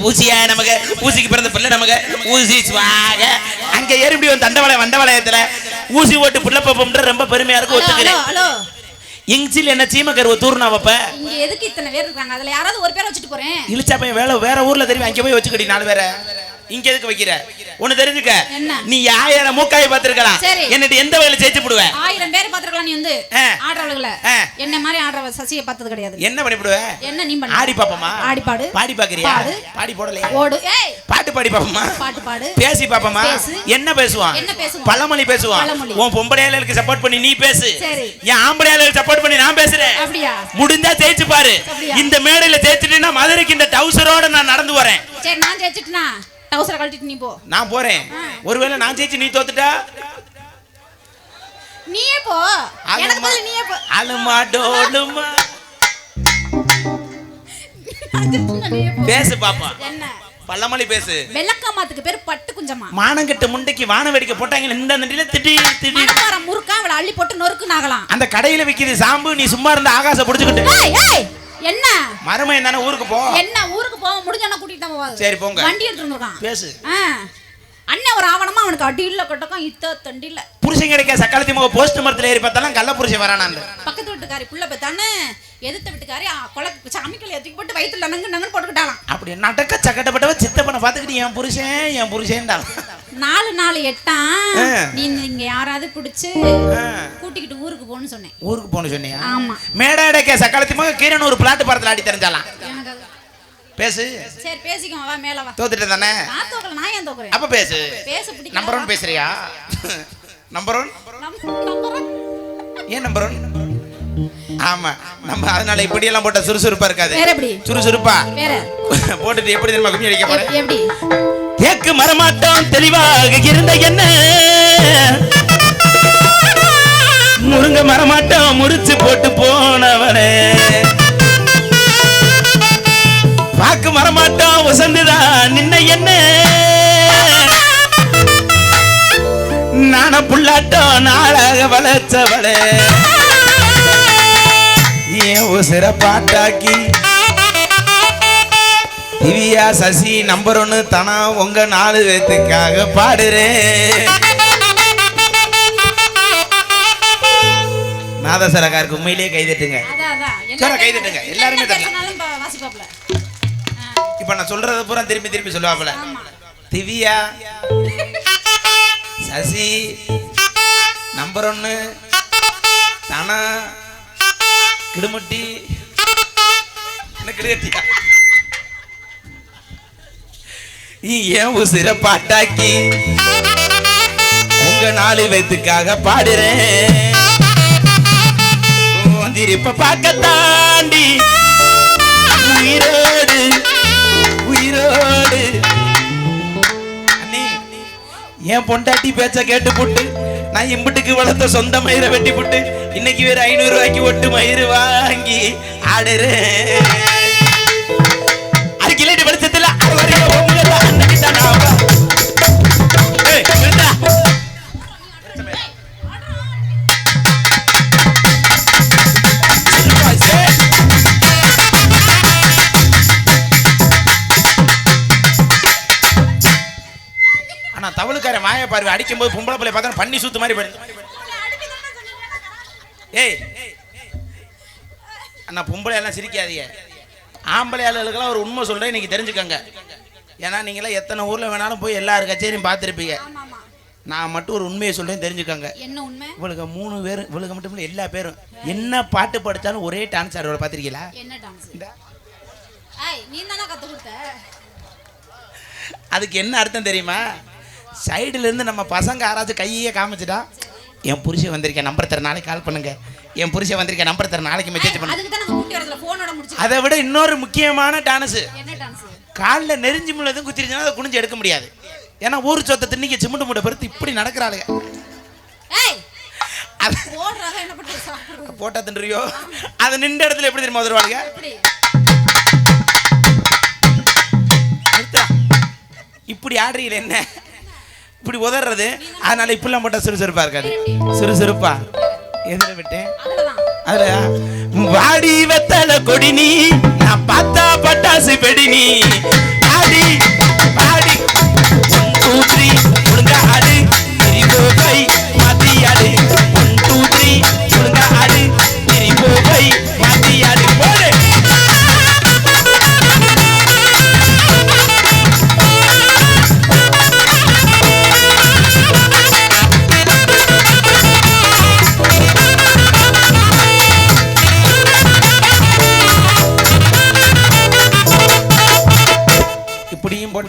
ஊசியா நமக்கு ஊசிக்கு பிறந்த பிள்ளை நமக்கு ஊசி வாங்க அங்க ஏறி இப்படி வந்து வண்டவளையத்துல ஊசி ஓட்டு புள்ள பாப்போம்ன்ற ரொம்ப பெருமையா இருக்கு. ஒத்துக்கிறேன். இங்சில் என்ன சீமக்கருவ தூர்னா வப்ப இங்க எதுக்கு இத்தனை பேர் இருக்காங்க? அதுல யாராவது ஒரு பேரை வச்சுட்டு போறேன். இழுச்சா பையன் வேற ஊர்ல தெரியும், அங்க போய் வச்சுக்கடி 4 பேரை. இங்க எதுக்கு வைக்கிற? ஒண்ணு தெரிஞ்சுக்க, நீ 1000 மூக்காயை பாத்துருக்கலாம், என்னட்டு எந்த வகையில ஜெயிச்சு போடுவ? 1000 பேரை பாத்துருக்கலாம். நீ வந்து ஆடுறவங்கள என்ன மாதிரி ஆடுற சசியை பார்த்தது கிடையாது. என்ன பண்ணி போடுவ? என்ன நீ பண்ண? ஆடி பாப்பமா? ஆடி பாடு. பாடி பாக்குறியா? பாடி போடலையா? ஓடு. ஏய் பாட்டு பாடி பாப்பமா? பாட்டு பாடு. பேசி பாப்பமா? என்ன பேசுவான்? என்ன பேசுவான்? பழமொழி பேசுவான். உன் பொம்பளையாளுக்கு சப்போர்ட் பண்ணி நீ பேசு, என் ஆம்பளையாளுக்கு சப்போர்ட் பண்ணி நான் பேசுறேன். அப்படியா? முடிஞ்சா ஜெயிச்சு பாரு. இந்த மேடையில ஜெயிச்சிட்டேன்னா மதுரைக்கு இந்த டவுசரோட நான் நடந்து வரேன். சரி, நான் ஜெயிச்சிட்டேனா டவுசரை கழட்டிட்டு நீ போ. நான் போறேன். ஒருவேளை நான் ஜெயிச்சு நீ தோத்துட்டா நீயே போ. எனக்கு பதில் நீயே போ. அலுமா டோலுமா பேசு பாப்பா. என்ன பல்லமளி பேசு. வெள்ளக்காமாத்துக்கு பேர் பட்டு குஞ்சமா. மானங்கட்ட முண்டைக்கு வான வேடிக்கை போட்டாங்க. இந்த நண்டில திடீர் மணப்பாற முறுக்கா அவளை அள்ளி போட்டு நொறுக்கு நாகலாம். அந்த கடையில விக்குது சாம்பு, நீ சும்மா இருந்த ஆகாச புடிச்சுக்கிட்டு. ஏய் ஏய் என்ன மரமே தானே ஊருக்கு போ. என்ன ஊருக்கு போக முடிஞ்சா கூட்டிட்டு தான் போவாது. சரி போங்க. வண்டி எடுத்து வந்துருக்கான். பேசு. அண்ணன் ஒரு ஆவணமா அவனுக்கு அடியில கட்டக்கும் இத்த தண்டில. புருஷன் கிடைக்க சக்காலத்தி முக போஸ்ட் மரத்துல ஏறி பார்த்தாலும் கள்ள புருஷன் வரானா? பக்கத்து வீட்டுக்காரி புள்ள பெத்தானே எதிர்த்த வீட்டுக்காரி சாமிக்கல ஏத்தி போட்டு வயித்துல நங்க போட்டுக்கிட்டாலாம். அப்படி நடக்க சக்கட்டப்பட்டவ சித்தப்பனை பாத்துக்கிட்டு என் புருஷன் 4 8 நீ இங்க யாராவது பிடிச்சு கூட்டிக்கிட்டு ஊருக்கு போன்னு சொன்னேன். ஊருக்கு போன்னு சொன்னியா? ஆமா. மேடாடக்க சக்காலத்தி முக கீரன் ஒரு பிளாட் படத்துல ஆடி தெரிஞ்சாலாம். பேசு. சரி பேசிக்கோ, வா மேல வா. தோத்துட்ட தானே? நான் தோக்கல, நான் ஏன் தோக்குறேன்? அப்ப பேசு. பேச பிடிக்கும். நம்பர் 1 பேசுறியா? நம்பர் 1 ஏன் நம்பர் 1? ஆமா, நம்ம அதனால இப்படி எல்லாம் போட்ட சுறுசுறுப்பா இருக்காது. வேற எப்படி சுறுசுறுப்பா வேற போட்டுட்டு எப்படி தெரியுமா கும்மி அடிக்க போறேன்? எப்படி? கேக்கு மரமாட்டம் தெளிவாக இருந்த என்ன முருங்க மரமாட்டம் முறிச்சு போட்டு போனவனே, பாக்கு மரமாட்டம் வசந்துதான் நின்ன என்ன நான புள்ளாட்டம் நாளாக வளர்ச்சவளே, ஏன் உசிர பாட்டாக்கி திவ்யா சசி நம்பர் 1 தனா உங்க 4 பேத்துக்காக பாடுறேன். நாதசரகாருக்கு உண்மையிலேயே கைதட்டுங்க. கைதட்டுங்க எல்லாருமே தட்டலாம். இப்ப நான் சொல்றத பூரா திருப்பி சொல்லுவாப்ல. திவ்யா சசி நம்பர் 1 தனா கிடுமுட்டி கிடுகட்டியா ஏன் உசிர பாட்டாக்கி உங்க 4 பேத்துக்காக பாடுறேன். திருப்ப பார்க்க தாண்டி உயிரோடு அண்ணே என் பொண்டாட்டி பேச்ச கேட்டு போட்டு நான் இம்புட்டுக்கு வளர்த்த சொந்த மயிரை வெட்டி போட்டு இன்னைக்கு வேற 500 ரூபாய்க்கு ஒட்டு மயிறு வாங்கி ஆடுறேன். அது கிளேட்டு படிச்சதுல தவளுக்கார மாய பார்வை அடிக்கும் போது பொம்பளை பிள்ளை பார்த்தா பண்ணி சுத்து மாதிரி போயிடுது. ஏய் அண்ணா பொம்பளை எல்லாம் சிரிக்காதீங்க. ஆம்பளை ஆளுகளுக்கெல்லாம் ஒரு உண்மை சொல்றேன், இன்னைக்கு தெரிஞ்சுக்கங்க. ஏன்னா நீங்களாம் எத்தனை ஊர்ல வேணாலும் போய் எல்லாரும் கச்சேரியும் பார்த்துருப்பீங்க. நான் மட்டும் ஒரு உண்மையை சொல்றேன், தெரிஞ்சுக்கங்க. என்ன உண்மை? இவளுக்கு 3 பேர், இவளுக்கு மட்டும் இல்லை எல்லா பேரும் என்ன பாட்டு படிச்சாலும் ஒரே டான்ஸ் ஆடுறவளை பார்த்துருக்கீங்களா? என்ன டான்ஸ்? நீ தானே கத்து கொடுத்த. அதுக்கு என்ன அர்த்தம் தெரியுமா? சைடுல இருந்து நம்ம பசங்க யாராச்சும் கையே காமிச்சிட்டா என் புருஷன் வந்திருக்கேன் நம்பர் தர நாளைக்கு கால் பண்ணுங்க, என் புருஷன் வந்திருக்கேன் நம்பர் தர நாளைக்கு மெசேஜ் பண்ணுங்க. அதை விட இன்னொரு முக்கியமான டான்ஸ், காலில் நெறிஞ்சு முள்ளதும் குத்திருச்சுன்னா அதை குனிஞ்சு எடுக்க முடியாது. ஏன்னா ஊர் சொத்தை தின்னிக்க சிமெண்ட் மூட்டை பருத்து இப்படி நடக்கிறாளுங்க. போட்டா தின்றியோ அது நின்ற இடத்துல எப்படி தெரியுமா வருவாளுங்க? இப்படி ஆடுறீங்களே என்ன இப்படி உதறது? அதனால இப்பெல்லாம் போட்டா சுறுசுறுப்பா இருக்காது. சுறுசுறுப்பா எதிர விட்டேன் அதுல வாடி வெத்தல கொடி நீ நான் பார்த்தா பட்டாசு பெடி நீ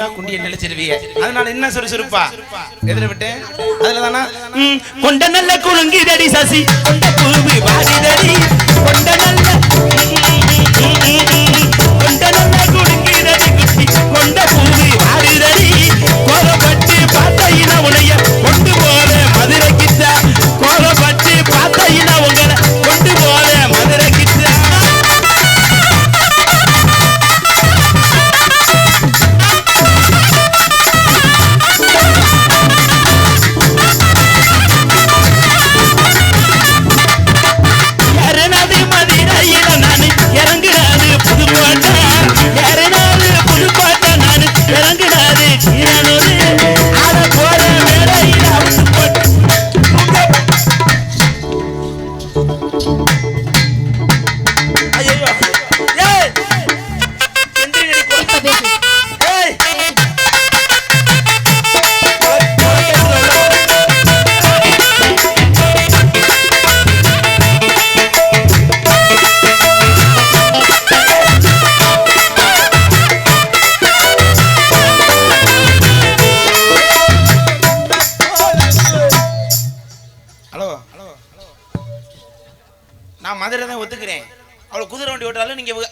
போட்டா குண்டிய நிலைச்சிருவீங்க. அதனால என்ன சுறுசுறுப்பா எதுல விட்டு அதுல தானா கொண்ட நல்ல குலுங்கிதடி சசி கொண்ட பூவி வாடிதடி கொண்ட நல்ல குலுங்கிதடி குட்டி கொண்ட பூவி வாடிதடி கோலப்பட்டு பார்த்தையின உனைய கொண்டு போற மதுரை கிட்ட கோலப்பட்டு பார்த்தையின உங்களை கொண்டு போற மதுரை கிட்ட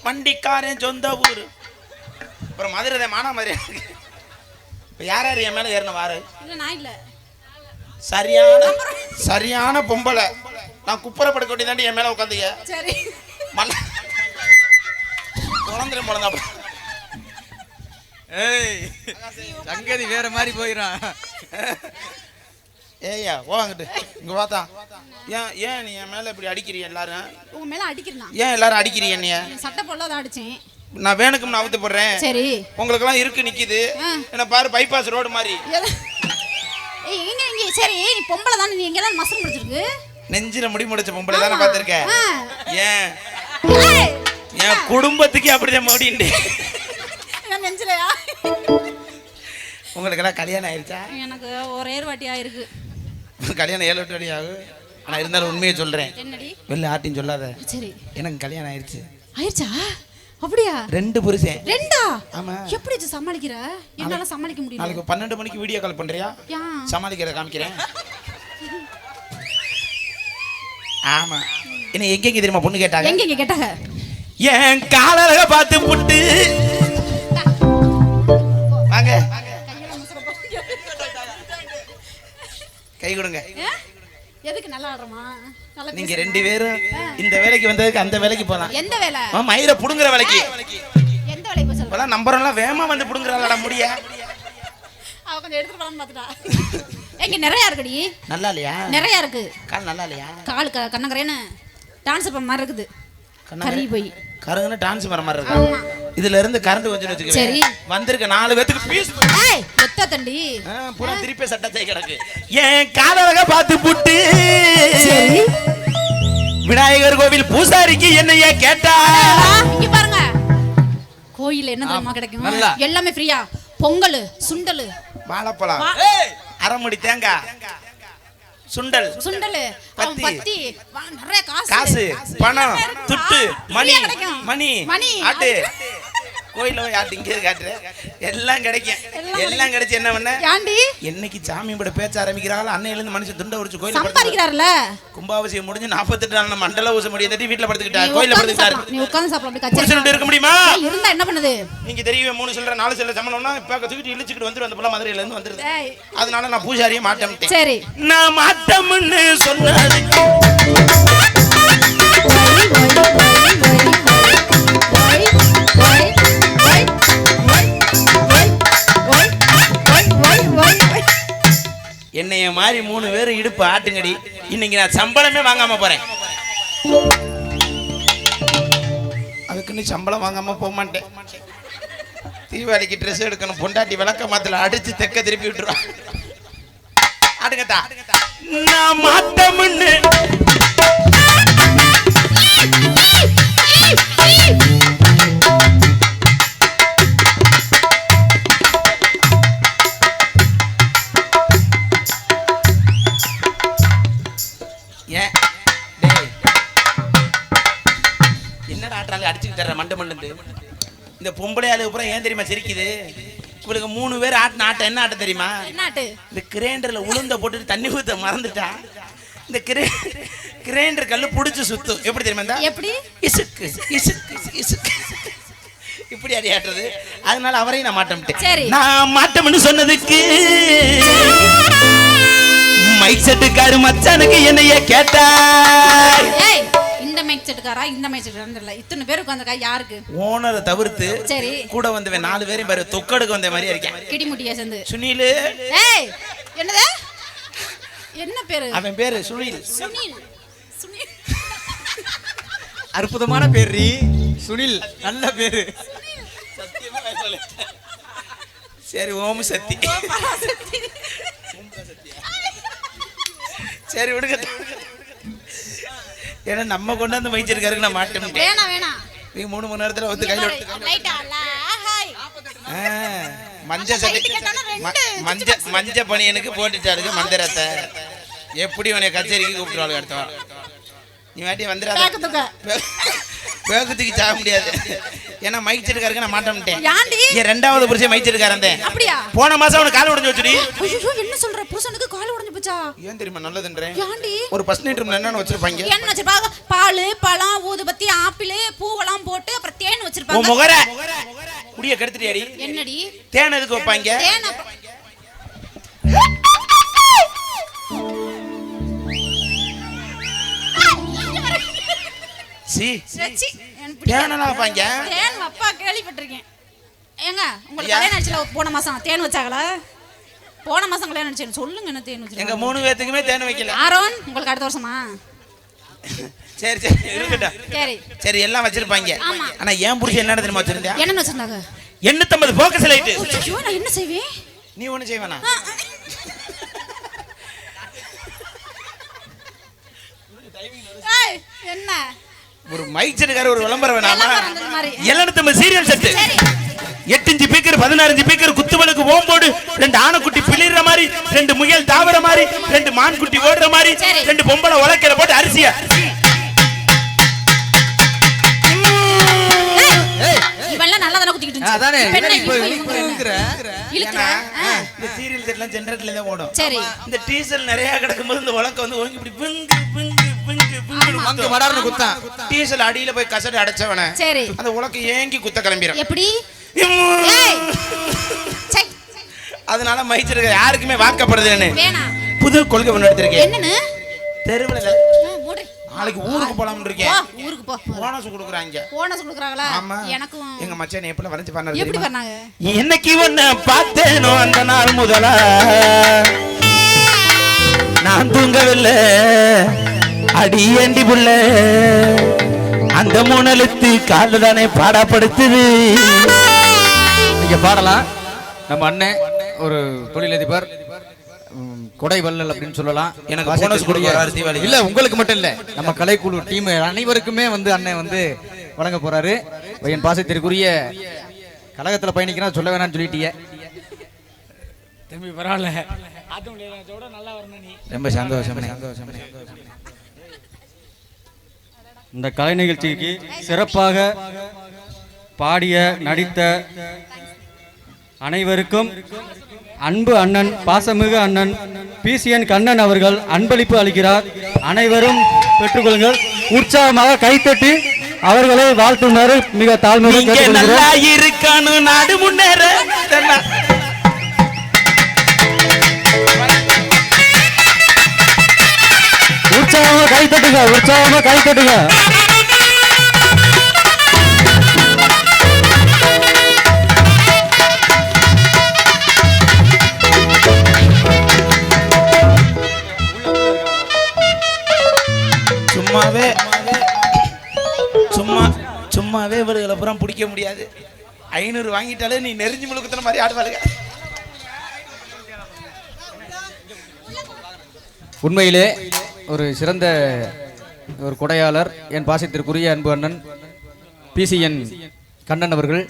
வண்டிக்காரன் சொந்த ஊரு அப்புறம் மதுரை மானாமதுரை யார் யார் என் மேல ஏறின வாரு சரியான பொம்பளை நான் குப்புற படுக்க வேண்டிய தாண்டி என் மேல உட்காந்துங்க குழந்தை போலதான் சங்கதி வேற மாதிரி போயிடும். ஏய்யா வாங்கிட்டு இங்க பார்த்தா ஏன் நீ என் மேல இப்படி அடிக்கிறீ எல்லாரும் உங்க மேல அடிக்கிறீங்க ஏன் எல்லாரும் அடிக்கிறீங்க நீ சட்டை போடலாம் அடிச்சேன் நான் வேணுக்கும் நான் அவுத்து போடுறேன் சரி உங்களுக்கு எல்லாம் இருக்கு நிக்குது என்ன பாரு பைபாஸ் ரோடு மாதிரி ஏய் இங்க சரி நீ பொம்பளை தானே நீ எங்க எல்லாம் மசம் முடிச்சிருக்கு நெஞ்சில முடி முடிச்ச பொம்பளை தானே பாத்திருக்க ஏன் குடும்பத்துக்கு அப்படிதான் முடிண்டே நெஞ்சிலயா உங்களுக்கு எல்லாம் கல்யாணம் ஆயிருச்சா எனக்கு ஒரே வாட்டி ஆயிருக்கு கல்யாணம் 7 வாட்டி ஆகும் ஆனா இருந்தாலும் உண்மையை சொல்றேன் வெளில ஆட்டின்னு சொல்லாத சரி எனக்கு கல்யாணம் ஆயிருச்சா அப்படியா 2 புருஷன் 2 ஆமா எப்படி சமாளிக்கிற என்னால சமாளிக்க முடியல நாளைக்கு 12 மணிக்கு வீடியோ கால் பண்றியா சமாளிக்கிற காமிக்கிறேன் ஆமா என்ன எங்க தெரியுமா பொண்ணு கேட்டாங்க எங்க கேட்டாங்க ஏன் காலரக பார்த்து புட்டு வாங்க கை கொடுங்க எதுக்கு நல்லா ஆடுறமா நீங்க 2 பேரும் இந்த வேலைக்கு வந்ததுக்கு அந்த வேலைக்கு போலாம் எந்த வேலை மயிரை புடுங்குற வேலைக்கு எந்த வேலைக்கு போய் சொல்ல நம்பர் எல்லாம் வேகமா வந்து புடுங்குறாளடா முடிய அவ கொஞ்சம் எடுத்து வரணும் பாத்துடா எங்க நிறைய இருக்குடி நல்லா இல்லையா நிறைய இருக்கு கால் நல்லா இல்லையா கால் கண்ணங்கரேன்னு டான்ஸ் பண்ண மாதிரி இருக்குது கறி போய் கருங்கன டான்ஸ் பண்ண மாதிரி இருக்கு இதுல இருந்து கரண்ட் கொஞ்சம் வெச்சுக்க சரி வந்திருக்க 4 பேத்துக்கு பீஸ் ஏய் எத்த தண்டி பூரா திருப்பி சட்டை தேய் கிடக்கு ஏன் காலவக பார்த்து புட்டு சரி விநாயகர் கோவில் பூசாரிக்கு என்னைய கேட்டா இங்க பாருங்க கோயில்ல என்ன தெரியுமா கிடைக்கும் எல்லாமே ஃப்ரீயா பொங்கல் சுண்டல் வாழைப்பழம் அரைமுடி தேங்காய் சுண்டல் பத்தி நிறைய காசு பணம் துட்டு மணி ஆட்டு கோயில போய் ஆட்டு இங்கே காட்டுற எல்லாம் கிடைக்கும் எல்லாம் கிடைச்சு என்ன பண்ண என்னைக்கு சாமி கூட பேச்ச ஆரம்பிக்கிறாங்களோ அன்னையில இருந்து மனுஷன் துண்டை உரிச்சு கோயில சம்பாதிக்கிறார்ல கும்பாபிஷேகம் முடிஞ்சு 48 நாள் மண்டல ஊச முடிய தட்டி வீட்டுல படுத்துக்கிட்டாரு கோயில படுத்துக்கிட்டாரு நீ உட்கார்ந்து சாப்பிட அப்படி கச்சேரி புருஷன் இருக்க முடியுமா இருந்தா என்ன பண்ணுது நீங்க தெரியுமே 3 சொல்ற 4 சொல்ற சமணம்னா இப்ப தூக்கிட்டு இழுச்சிட்டு வந்து அந்த புள்ள மதுரையில இருந்து வந்துருது அதனால நான் பூஜாரியை மாட்டேன் சரி நான் மாட்டம்னு சொன்னாரு என்னைய மாதிரி 3 பேர் இடுப்பு ஆட்டுங்கடி இன்னைக்கு நான் சம்பளமே வாங்காம போறேன் அதுக்கு நீ சம்பளம் வாங்காம போக மாட்டேன் தீபாவளிக்கு ட்ரெஸ் எடுக்கணும் பொண்டாட்டி விளக்க மாத்தல அடிச்சு தெக்க திருப்பி விட்டுருவான் ஆடுங்கத்தா நான் மாட்டம்னு என்னடா ஆட்டால அடிச்சுட்டு தர்ற மண்டை மண்டு இந்த பொம்பளை ஆளு அப்புறம் ஏன் தெரியுமா சிரிக்குது இவளுக்கு 3 பேர் ஆட்டின ஆட்டம் என்ன ஆட்டம் தெரியுமா? என்ன ஆட்டு? இந்த கிரைண்டர்ல உளுந்த போட்டுட்டு தண்ணி ஊத்த மறந்துட்டா இந்த கிரைண்டர் கல்லு புடிச்சு சுத்தும். எப்படி தெரியுமா? எப்படி இசுக்கு இசுக்கு இசுக்கு இப்படி அடியாட்டுறது. அதனால அவரையும் நான் மாட்டேன். நான் மாட்டோம்னு சொன்னதுக்கு மைக் செட்டுக்காரு மச்சானுக்கு என்னைய கேட்டா இந்த மைக் செட்டுக்காரா இந்த மைக் செட்டுக்காரா இத்தனை பேர் உட்கார்ந்திருக்கா யாருக்கு? ஓனரை தவிர்த்து சரி கூட வந்தவன் 4 பேரும் பாரு தொக்கடுக்கு வந்த மாதிரி இருக்கேன். கிடிமுட்டியா சேர்ந்து சுனில். ஏய் என்னது? என்ன பேரு? அவன் பேரு சுனில். சுனில் சுனில் அற்புதமான பேரு சுனில். நல்ல பேரு. சரி ஓம் சக்தி. சரி விடுங்க. ஏன்னா நம்ம கொண்டாந்து வச்சிருக்காருக்கு நான் மாட்டேன். வேணாம் வேணாம். நீ 3 மணி நேரத்துல வந்து கையில மஞ்சள் சட்டி மஞ்சள் பனியனுக்கு போட்டுட்டாளுங்க மந்திரத்தை. எப்படி உனைய கச்சேரிக்கு கூப்பிட்டுருவாள் அடுத்த வாரம். நீ வாட்டி வந்துடாத. வேகத்துக்கு சாக முடியாது. ஏன்னா மைக் செட்டுக்காருக்கு நான் மாட்டேன். என் 2வது புருஷன் மைக் செட்டுக்காரன். அப்படியா? போன மாசம் அவனுக்கு கால் உடைஞ்சு வச்சுடி. ஐயோ என்ன சொல்ற? புருஷனுக்கு கால் உடைஞ்சு போச்சா? ஏன் தெரியுமா? நல்லதுன்றேன். ஒரு ஃபர்ஸ்ட் நைட் ரூம்ல என்னன்னு வச்சிருப்பாங்க? என்ன வச்சிருப்பாங்க? பால், பழம், ஊதுபத்தி, ஆப்பிள், பூவெல்லாம் போட்டு அப்புறம் தேன் வச்சிருப்பாங்க. ஓ முகர குடிய கெடுத்துட்டியாடி. என்னடி? தேன் எதுக்கு வைப்பாங்க? தேன் தேனெல்லாம் வைப்பாங்க. தேன் அப்பா கேள்விப்பட்டிருக்கேன். ஏங்க உங்களுக்கு கல்யாணம் ஆச்சுல போன மாசம் தேன் வச்சாங்களா? போன மாசம் கல்யாணம் ஆச்சு சொல்லுங்க. என்ன தேன் வச்சிருக்கீங்க? எங்க 3 பேத்துக்குமே தேன் வைக்கல. ஆரோன் உங்களுக்கு அடுத்த வருஷமா? சரி சரி இருக்கட்டும். சரி சரி எல்லாம் வச்சிருப்பாங்க. ஆனா ஏன் புருஷன் என்ன தெரியுமா வச்சிருந்தா? என்ன வச்சிருந்தாங்க? 850 ஃபோக்கஸ் லைட். ஐயோ நான் என்ன செய்வேன்? நீ ஒண்ணு செய்வேனா? என்ன ஒரு மைக் செட்டுக்கார ஒரு விளம்பரம் வேணாமா? 750 serial set. 8 inch speaker, 16 inch speaker, குத்துவலுக்கு ஓம்போடு, 2 ஆனக்குட்டி பிளிற மாதிரி, 2 முயல் தாவற மாதிரி, 2 மான்குட்டி ஓடுற மாதிரி, 2 பொம்பளை உலக்கையில போட்டு அரிசியா. இவெல்லாம் நல்லா தான குத்திக்கிட்டு இருந்துச்சு. அதானே இப்போ இழுக்குற. இந்த சீரியல் செட்லாம் ஜெனரேட்டர்ல தான் ஓடும். சரி இந்த டீசல் நிறைய கிடக்கும்போது இந்த உலக்க வந்து ஓங்கி இப்படி பிங்கு பிங்கு பிங்கு பிங்கு அங்க மடார்னு குத்தான். டீசல் அடியில போய் கசடு அடைச்சவன சரி அந்த உலக்க ஏங்கி குத்த கிளம்பிரும். எப்படி? அதனால மைச்சிருக்க யாருக்குமே வாக்கப்படுதுன்னு வேணாம். புது கொள்கை ஒன்று எடுத்திருக்கேன். என்னன்னு? தெருவுல நாளைக்கு ஊருக்கு போலாம்னு இருக்கேன். ஊருக்கு போ. போனஸ் கொடுக்குறாங்க. போனஸ் கொடுக்குறாங்களா? ஆமா. எனக்கும் எங்க மச்சான் எப்பல வரைஞ்சு பண்ணாரு. எப்படி பண்ணாங்க? இன்னைக்கு ஒண்ணு பார்த்தேனோ அந்த நாள் முதலா நான் தூங்கவில்லை அடியேண்டி புள்ள அந்த மூணலுத்து கால தானே பாடப்படுத்துது. நீங்க பாடலாம். நம்ம அண்ணன் ஒரு தொழிலதிபர், கொடை வள்ளல் அப்படின்னு சொல்லலாம். எனக்கு போனஸ் கொடுக்குறாரு தீபாவளி. இல்ல உங்களுக்கு மட்டும் இல்ல, நம்ம கலைக்குழு டீம் அனைவருக்குமே வந்து அண்ணன் வந்து வழங்க போறாரு. என் பாசத்திற்குரிய கழகத்துல பயணிக்கிறா சொல்ல வேணாம்னு சொல்லிட்டீங்க. தம்பி பரவாயில்ல. நல்லா வரணும் நீ. ரொம்ப சந்தோஷம். இந்த கலை நிகழ்ச்சிக்கு சிறப்பாக பாடிய நடித்த அனைவருக்கும் அன்பு அண்ணன், பாசமிகு அண்ணன் பிசிஎன் கண்ணன் அவர்கள் அன்பளிப்பு அளிக்கிறார். அனைவரும் பெற்றுக்கொள்ளுங்கள். உற்சாகமாக கைத்தட்டி அவர்களை வாழ்த்துமாறு மிக தாழ்மையுடன் நாடு முன்னேற உற்சாகமா கைத்தட்டுங்க, உற்சாகமா கைத்தட்டுங்க. சும்மாவே இவளுகளை புறம் பிடிக்க முடியாது. 500 வாங்கிட்டாலே நீ நெறிஞ்சு முழுக்கத்தன மாதிரி ஆடுவாளுங்க. உண்மையிலே ஒரு சிறந்த ஒரு கொடையாளர், என் பாசத்திற்குரிய அன்பு அண்ணன் பிசிஎன் கண்ணன் அவர்கள்.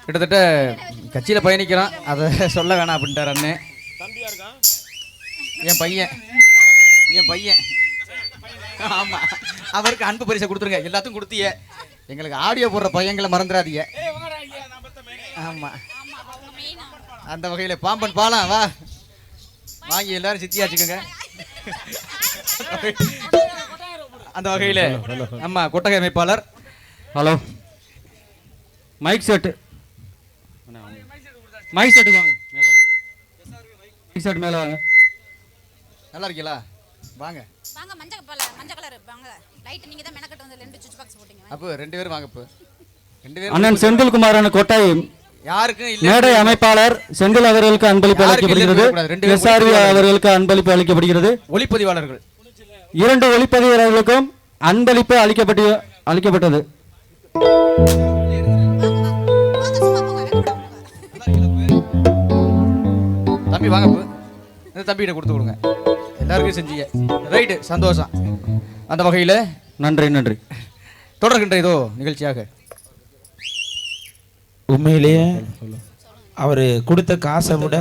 கிட்டத்தட்ட கட்சியில் பயணிக்கிறான், அதை சொல்ல வேணாம் அப்படின்ட்டார் அண்ணன். என் பையன் ஆமா, அவருக்கு அன்பு பரிசை கொடுத்துருங்க. எல்லாத்துக்கும் கொடுத்திய, எங்களுக்கு ஆடியோ போடுற பையங்களை மறந்துடாதீங்க. ஆமா அந்த வகையில் பாம்பன் பாலம் வா வாங்கி எல்லாரும் சித்தியாச்சுக்கோங்க. அந்த வகையில் நம்ம கொட்டகை அமைப்பாளர் hello mike set mike set வாங்க மேலே வாங்க மைக் செட் மேலே வாங்க. நல்லா இருக்கீங்களா? வாங்க வாங்க மஞ்சள் கலர் வாங்க. லைட் நீங்க தான் மெனக்கட்டு வந்து 2 சுவிட்ச் பாக்ஸ் போட்டீங்க. அப்போ 2 பேரும் வாங்க. இப்போ 2 பேரும் அண்ணன் செந்தில்குமாரான கொட்டை யாருக்கும் இல்ல. மேடை அமைப்பாளர் செந்தில் அவர்களுக்கு அன்பளிப்பு அளிக்கப்படுகிறது. SRV அவர்களுக்கு அன்பளிப்பு அளிக்கப்படுகிறது. ஒளிப்பதிவாளர்கள் 2 ஒளிப்பதிவாளர்களுக்கும் அன்பளிப்பு அளிக்கப்பட்டது. வாங்க சும்மா போங்க தம்பி வாங்க. இப்போ இந்த தம்பிகிட்ட கொடுத்து கொடுங்க. எல்லாருக்கும் செஞ்சீங்க ரைட்டு, சந்தோஷம். அந்த வகையில் நன்றி. தொடர்கின்ற இதோ நிகழ்ச்சியாக உண்மையிலேயே அவர் கொடுத்த காசை விட